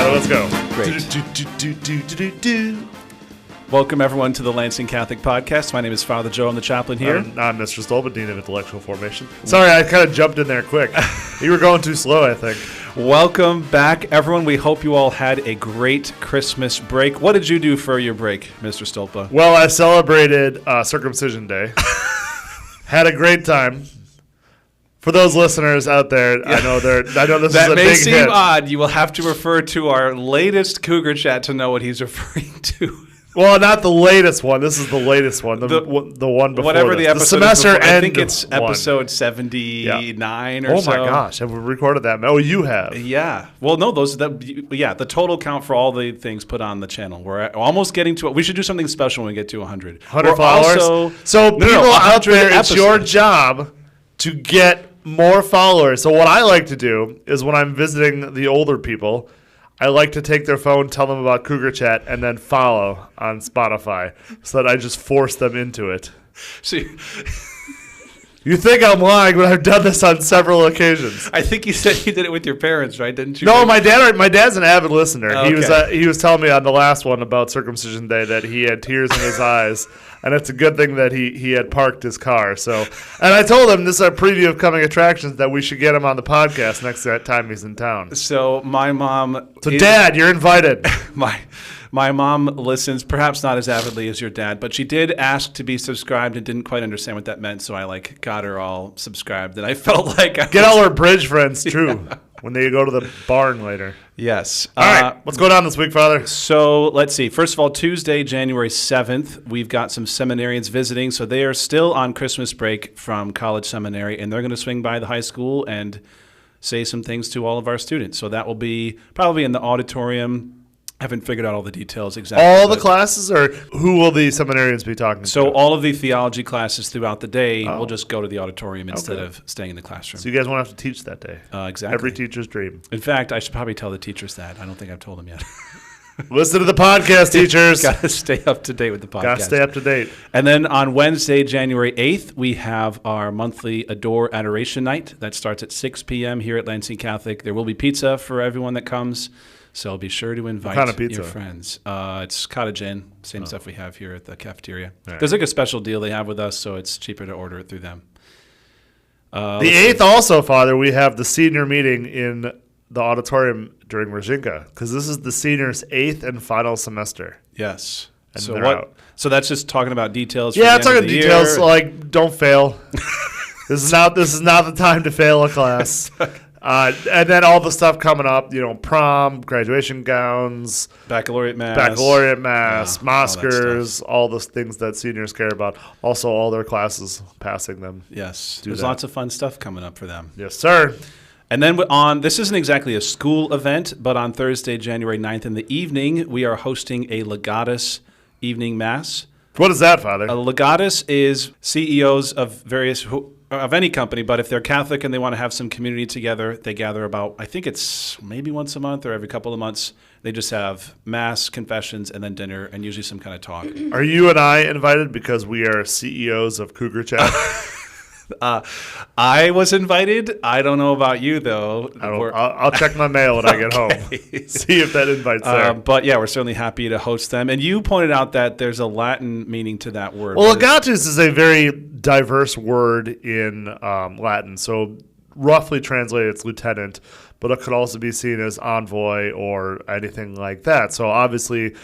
right, let's go. Great. Welcome, everyone, to the Lansing Catholic Podcast. My name is Father Joe. I'm the chaplain here. I'm Mr. Stolba, Dean of Intellectual Formation. Sorry, I kind of jumped in there quick. You were going too slow, I think. Welcome back, everyone. We hope you all had a great Christmas break. What did you do for your break, Mr. Stolpa? Well, I celebrated Circumcision Day. Had a great time. For those listeners out there, I know this is a big hit. That may seem odd. You will have to refer to our latest Cougar chat to know what he's referring to. Well, not the latest one. This is the latest one. The one before whatever this. The episode semester end. I think it's episode 79 or so. Oh my gosh, have we recorded that? Oh, you have. Yeah. Well, no, the total count for all the things put on the channel. We're almost getting to it. We should do something special when we get to 100. 100 followers. So people out there, it's your job to get more followers. So what I like to do is when I'm visiting the older people, I like to take their phone, tell them about Cougar Chat, and then follow on Spotify so that I just force them into it. See, you think I'm lying, but I've done this on several occasions. I think you said you did it with your parents, right? Didn't you? No, my dad's an avid listener. Oh, okay. He was telling me on the last one about Circumcision Day that he had tears in his eyes. And it's a good thing that he had parked his car. So, and I told him this is a preview of coming attractions that we should get him on the podcast next time he's in town. So my mom. So Dad, you're invited. My mom listens, perhaps not as avidly as your dad, but she did ask to be subscribed and didn't quite understand what that meant. So I got her all subscribed, and I felt like get all her bridge friends too. Yeah. When they go to the barn later. Yes. All right. What's going on this week, Father? So let's see. First of all, Tuesday, January 7th, we've got some seminarians visiting. So they are still on Christmas break from college seminary, and they're going to swing by the high school and say some things to all of our students. So that will be probably in the auditorium. I haven't figured out all the details exactly. All the classes, or who will the seminarians be talking to? So all of the theology classes throughout the day will just go to the auditorium instead of staying in the classroom. So you guys won't have to teach that day. Exactly. Every teacher's dream. In fact, I should probably tell the teachers that. I don't think I've told them yet. Listen to the podcast, teachers. Got to stay up to date with the podcast. Got to stay up to date. And then on Wednesday, January 8th, we have our monthly Adore Adoration Night. That starts at 6 p.m. here at Lansing Catholic. There will be pizza for everyone that comes. So be sure to invite your friends. It's cottage inn, same stuff we have here at the cafeteria. Right. There's a special deal they have with us, so it's cheaper to order it through them. The 8th also, Father, we have the senior meeting in the auditorium during Rajinka, because this is the seniors' 8th and final semester. Yes. And so they're out. So that's just talking about details. Yeah, talking about details like don't fail. This is not the time to fail a class. And then all the stuff coming up, prom, graduation gowns, baccalaureate mass, Moskers, all those things that seniors care about. Also, all their classes, passing them. Yes, there's lots of fun stuff coming up for them. Yes, sir. And then this isn't exactly a school event, but on Thursday, January 9th in the evening, we are hosting a Legatus evening mass. What is that, Father? A Legatus is CEOs of any company, but if they're Catholic and they want to have some community together, they gather about, I think it's maybe once a month or every couple of months. They just have mass, confessions, and then dinner, and usually some kind of talk. Are you and I invited because we are CEOs of Cougar Chat? I was invited. I don't know about you, though. I'll check my mail when I get home. See if that invite's there. But yeah, we're certainly happy to host them. And you pointed out that there's a Latin meaning to that word. Well, legatus is a very diverse word in Latin. So roughly translated, it's lieutenant, but it could also be seen as envoy or anything like that. So obviously,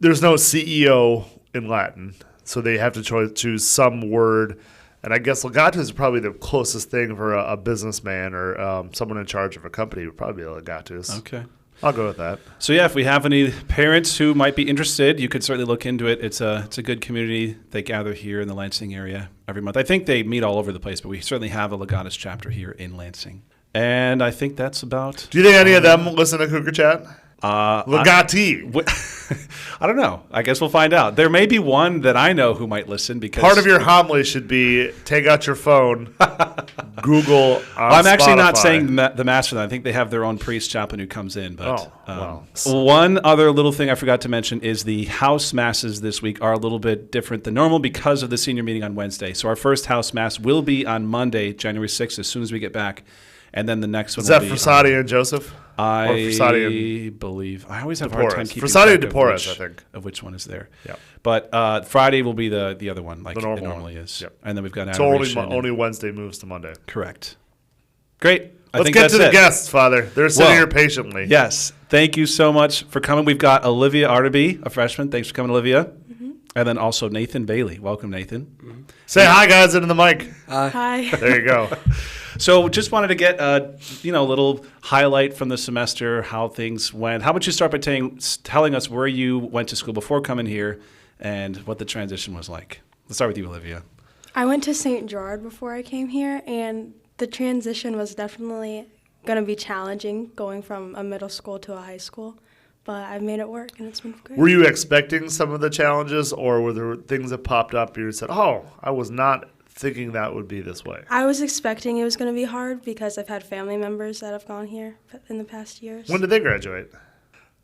there's no CEO in Latin. So they have to choose some word. And I guess legatus is probably the closest thing for a businessman or someone in charge of a company would probably be a legatus. Okay. I'll go with that. So yeah, if we have any parents who might be interested, you could certainly look into it. It's a good community. They gather here in the Lansing area every month. I think they meet all over the place, but we certainly have a legatus chapter here in Lansing. And I think that's about... Do you think any of them listen to Cougar Chat? Legati. I don't know. I guess we'll find out. There may be one that I know who might listen because part of your homily should be take out your phone, Google. I'm actually Spotify. not saying the mass for them. I think they have their own priest chaplain who comes in. But well. One other little thing I forgot to mention is the house masses this week are a little bit different than normal because of the senior meeting on Wednesday. So our first house mass will be on Monday, January 6th, as soon as we get back. And then the next one is that Frassati and Joseph? I believe. I always have a hard time keeping Frassati and DePorres, I think. Of which one is there. Yeah. But Friday will be the other one, like it normally is. Yep. And then we've got adoration. So only Wednesday moves to Monday. Correct. Great. Let's get to the guests, Father. They're sitting here patiently. Yes. Thank you so much for coming. We've got Alivia Artibee, a freshman. Thanks for coming, Olivia. Mm-hmm. And then also Nathan Bailey. Welcome, Nathan. Mm-hmm. Say hi, guys, into the mic. Hi. There you go. So just wanted to get a little highlight from the semester, how things went. How about you start by telling us where you went to school before coming here and what the transition was like. Let's start with you, Olivia. I went to St. Gerard before I came here, and the transition was definitely going to be challenging going from a middle school to a high school, but I've made it work, and it's been great. Were you expecting some of the challenges, or were there things that popped up and you said, oh, I was not thinking that would be this way? I was expecting it was going to be hard because I've had family members that have gone here in the past years. When did they graduate?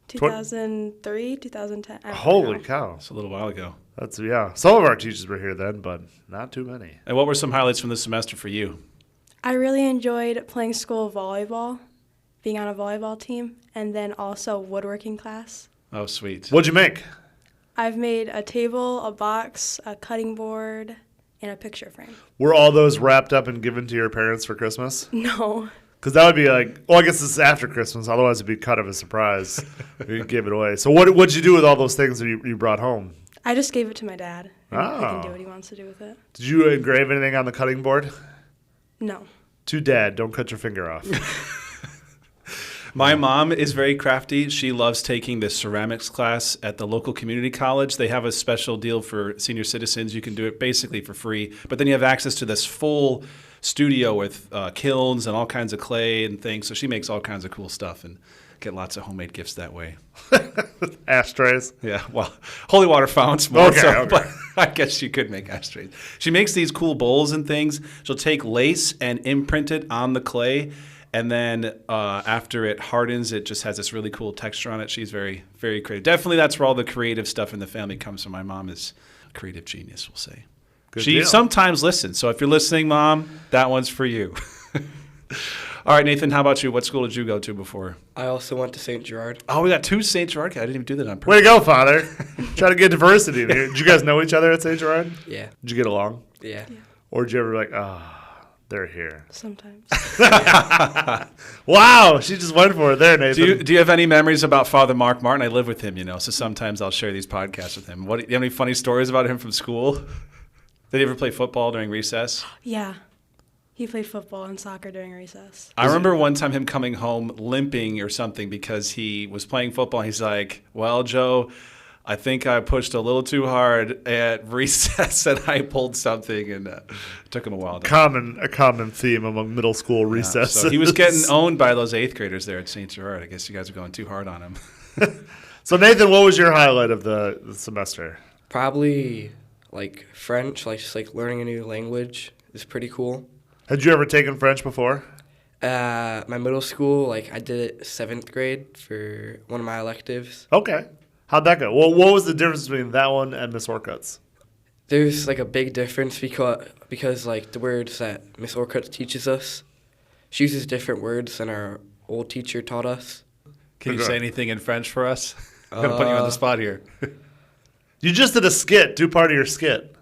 2003, 2010. Holy cow. That's a little while ago. Some of our teachers were here then, but not too many. And what were some highlights from this semester for you? I really enjoyed playing school volleyball, being on a volleyball team, and then also woodworking class. Oh, sweet. What'd you make? I've made a table, a box, a cutting board, and a picture frame. Were all those wrapped up and given to your parents for Christmas? No. Because that would be like, I guess this is after Christmas. Otherwise, it'd be kind of a surprise. You give it away. So what'd you do with all those things that you brought home? I just gave it to my dad. He can do what he wants to do with it. Did you engrave anything on the cutting board? No. To Dad, don't cut your finger off. My mom is very crafty. She loves taking the ceramics class at the local community college. They have a special deal for senior citizens. You can do it basically for free. But then you have access to this full studio with kilns and all kinds of clay and things. So she makes all kinds of cool stuff and get lots of homemade gifts that way. Ashtrays? Yeah, well, holy water fountains more okay. But I guess you could make ashtrays. She makes these cool bowls and things. She'll take lace and imprint it on the clay, and then after it hardens, it just has this really cool texture on it. She's very, very creative. Definitely that's where all the creative stuff in the family comes from. My mom is a creative genius, we'll say. She sometimes listens, so if you're listening, Mom, that one's for you. All right, Nathan, how about you? What school did you go to before? I also went to St. Gerard. Oh, we got two St. Gerard kids. I didn't even do that on purpose. Way to go, Father. Try to get diversity in here. Did you guys know each other at St. Gerard? Yeah. Did you get along? Yeah. Or did you ever be like, they're here? Sometimes. Wow, she just went for it there, Nathan. Do you have any memories about Father Mark Martin? I live with him, so sometimes I'll share these podcasts with him. Do you have any funny stories about him from school? Did he ever play football during recess? Yeah. He played football and soccer during recess. I remember one time him coming home limping or something because he was playing football. He's like, well, Joe, I think I pushed a little too hard at recess and I pulled something, and it took him a while. A common theme among middle school recesses. So he was getting owned by those 8th graders there at St. Gerard. I guess you guys are going too hard on him. So, Nathan, what was your highlight of the semester? Probably like French, just learning a new language is pretty cool. Had you ever taken French before? My middle school, I did it 7th grade for one of my electives. Okay. How'd that go? Well, what was the difference between that one and Miss Orcutt's? There's a big difference because the words that Miss Orcutt teaches us, she uses different words than our old teacher taught us. Can you say anything in French for us? I'm going to put you on the spot here. You just did a skit. Do part of your skit.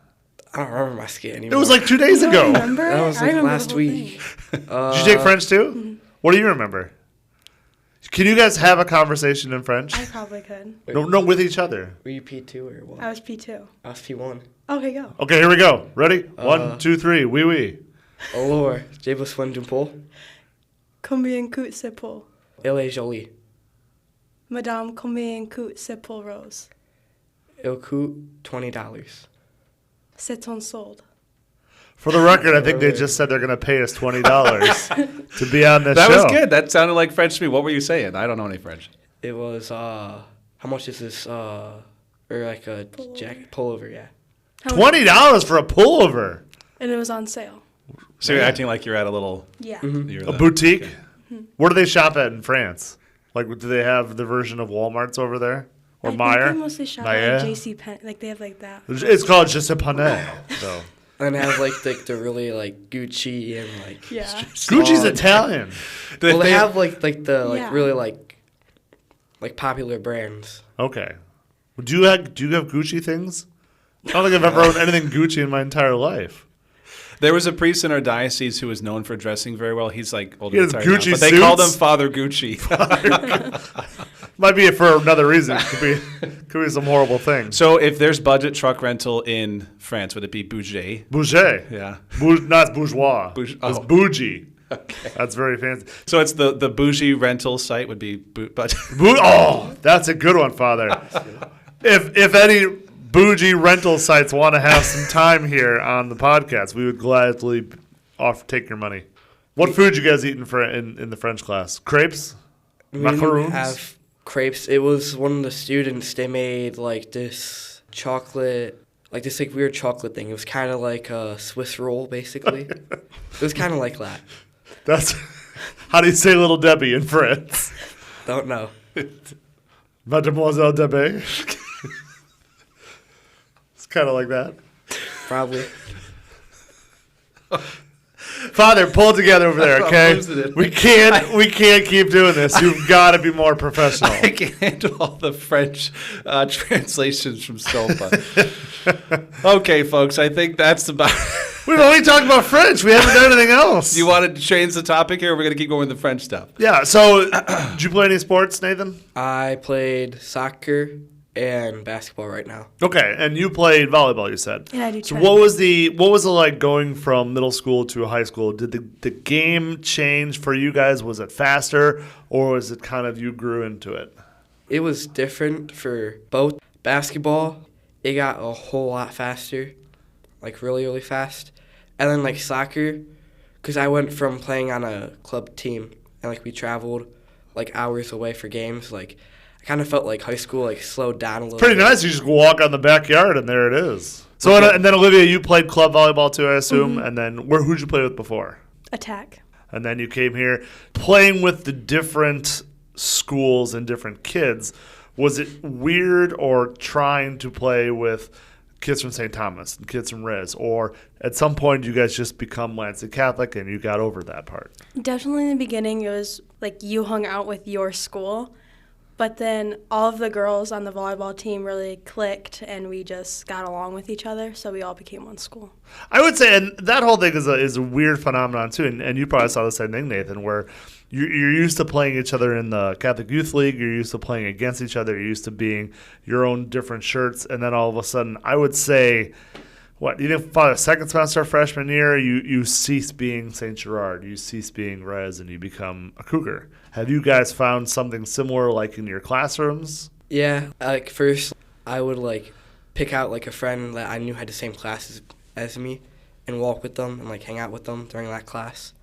I don't remember my skit anymore. It was 2 days ago. Remember? That was last week. Did you take French too? Mm-hmm. What do you remember? Can you guys have a conversation in French? I probably could. No, with each other. Were you P2 or what? I was P2. I was P1. Okay, go. Okay, here we go. Ready? 1, 2, 3. Oui, oui. Alors, j'ai besoin d'un pot. Combien coûte ce pot? Elle est jolie. Madame, combien coûte ce pot rose? Il coûte $20. C'est un solde. For the record, I think they just said they're going to pay us $20 to be on this show. That was good. That sounded like French to me. What were you saying? I don't know any French. It was, how much is this, or a jacket pullover, yeah. $20 for a pullover? And it was on sale. So you're acting like you're at a little... Yeah. Mm-hmm. A boutique? Okay. Mm-hmm. Where do they shop at in France? Do they have the version of Walmart's over there? Or Meijer? They mostly shop at J.C. Penney. They have that. It's called Je sais pas. So... And they have like the really like Gucci and like Yeah. Gucci's Italian. Well, they have like the Yeah. really like popular brands. Okay. Do you have Gucci things? I don't think I've ever owned anything Gucci in my entire life. There was a priest in our diocese who was known for dressing very well. He's like older, He has retired now, Gucci but they called him suits? Father Gucci. Might be for another reason. Could be some horrible thing. So if there's budget truck rental in France, would it be Bouget? Bougie. Yeah. Not bourgeois. It's oh. bougie. Okay. That's very fancy. So it's the bougie rental site would be budget. Oh, that's a good one, Father. If any bougie rental sites want to have some time here on the podcast, we would gladly take your money. What food you guys eating in the French class? Crepes? We Macaroons? didn't have crepes. It was one of the students. They made like this chocolate, like this like weird chocolate thing. It was kind of like a Swiss roll, basically. It was kind of like that. That's how do you say Little Debbie in France? Don't know. Mademoiselle Debbie. It's kind of like that. Probably. Father, pull it together over there, I'm okay? losing it. We can't keep doing this. You've got to be more professional. I can handle all the French translations from Sopa. Okay, folks, I think that's about. We've only talked about French. We haven't done anything else. You wanted to change the topic here, or we're going to keep going with the French stuff? Yeah. So, did you play any sports, Nathan? I played soccer and basketball right now. Okay, and you played volleyball. You said. And I do So, track. what was it like going from middle school to high school? Did the game change for you guys? Was it faster, or was it kind of you grew into it? It was different for both. Basketball, it got a whole lot faster, like really, really fast. And then like soccer, because I went from playing on a club team and like we traveled like hours away for games. Like I kind of felt like high school like slowed down a little. Pretty bit. nice. You just walk on the backyard and there it is. So and then Olivia, you played club volleyball too, I assume. And then who'd you play with before? Attack. And then you came here playing with the different schools and different kids. Was it weird or trying to play with kids from St. Thomas and kids from Riz? Or at some point you guys just become Lansing Catholic and you got over that part? Definitely in the beginning, it was like you hung out with your school. But then all of the girls on the volleyball team really clicked, and we just got along with each other, so we all became one school. I would say, and that whole thing is a weird phenomenon too, and you probably saw the same thing, Nathan, where you're used to playing each other in the Catholic Youth League, you're used to playing against each other, you're used to being your own different shirts, and then all of a sudden, I would say, you didn't follow a second semester freshman year, you cease being St. Gerard, you cease being Rez, and you become a Cougar. Have you guys found something similar like in your classrooms? Yeah, like first I would like pick out like a friend that I knew had the same classes as me and walk with them and like hang out with them during that class.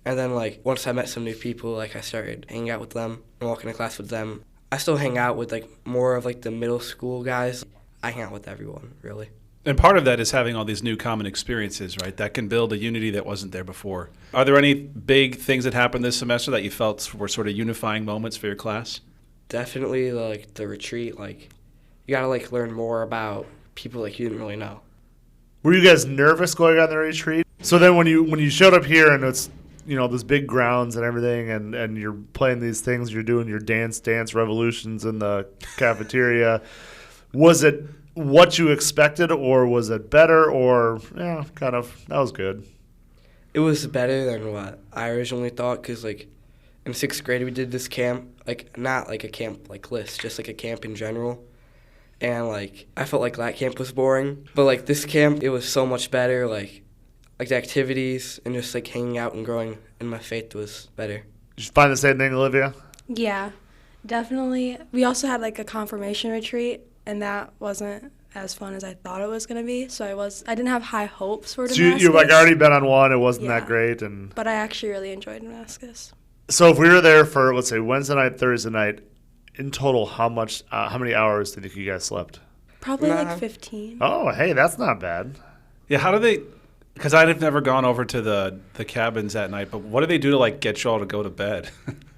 And then like once I met some new people, like I started hanging out with them and walking to class with them. I still hang out with like more of like the middle school guys. I hang out with everyone, really. And part of that is having all these new common experiences, right? That can build a unity that wasn't there before. Are there any big things that happened this semester that you felt were sort of unifying moments for your class? Definitely like the retreat, like you gotta like learn more about people like you didn't really know. Were you guys nervous going on the retreat? So then when you showed up here and it's those big grounds and everything and you're playing these things, you're doing your dance revolutions in the cafeteria, was it what you expected, or was it better, or kind of that was good? It was better than what I originally thought, because like in 6th grade we did this camp, like not like a camp like list, just like a camp in general, and like I felt like that camp was boring, but like this camp, it was so much better. Like the activities and just like hanging out and growing in my faith was better. Did you find the same thing, Olivia? Yeah, definitely. We also had like a confirmation retreat, and that wasn't as fun as I thought it was going to be. So I didn't have high hopes for Damascus. So you've like already been on one, it wasn't Yeah. that great, But I actually really enjoyed Damascus. So if we were there for, let's say, Wednesday night, Thursday night, in total, how many hours do you think you guys slept? Probably Nah. like 15. Oh, hey, that's not bad. Yeah, how do they – because I've never gone over to the cabins at night, but what do they do to like get you all to go to bed?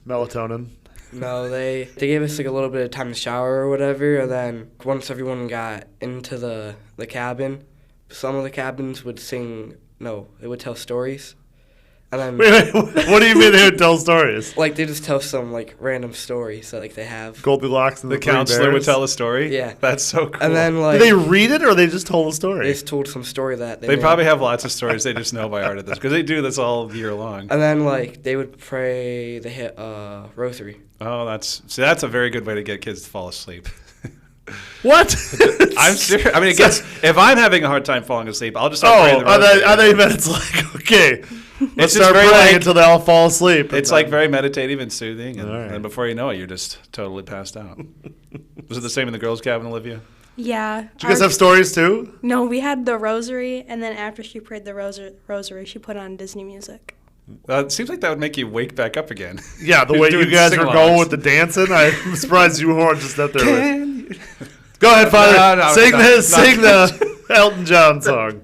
Melatonin. No, they gave us like a little bit of time to shower or whatever, and then once everyone got into the cabin, some of the cabins would they would tell stories. And then, wait, what do you mean they would tell stories? Like, they just tell some, like, random stories that, like, they have. Goldilocks and the Three counselor Bears? would tell a story? Yeah. That's so cool. And then, like... Did they read it, or they just told a story? They just told some story that they probably have lots of stories they just know by heart at this, because they do this all year long. And then, like, they would pray, they hit rosary. Oh, that's a very good way to get kids to fall asleep. What? I'm serious. I mean, if I'm having a hard time falling asleep, I'll just start praying the rosary. I thought you meant it's like, okay, let's It's start just very praying until they all fall asleep. It's like very meditative and soothing, and, right. and before you know it, you're just totally passed out. Was it the same in the girls' cabin, Olivia? Yeah. Did you guys have stories too? No, we had the rosary, and then after she prayed the rosary, she put on Disney music. It seems like that would make you wake back up again. Yeah, the way you Doing guys were sing-alongs. going with the dancing, I'm surprised you weren't just up there. Go ahead, Father. No, sing no. the Elton John song.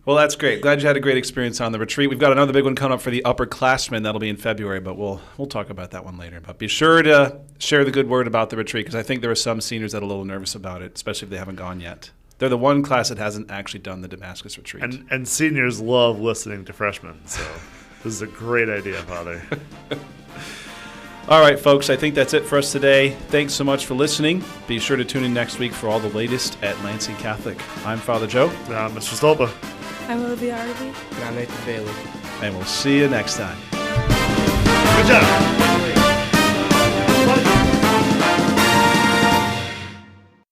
Well, that's great. Glad you had a great experience on the retreat. We've got another big one coming up for the upperclassmen. That'll be in February, but we'll talk about that one later. But be sure to share the good word about the retreat, because I think there are some seniors that are a little nervous about it, especially if they haven't gone yet. They're the one class that hasn't actually done the Damascus retreat. And seniors love listening to freshmen, so this is a great idea, Father. All right, folks, I think that's it for us today. Thanks so much for listening. Be sure to tune in next week for all the latest at Lansing Catholic. I'm Father Joe. Mr. Stolpa. I'm Alivia Artibee. And I'm Nathan Bailey. And we'll see you next time. Good job.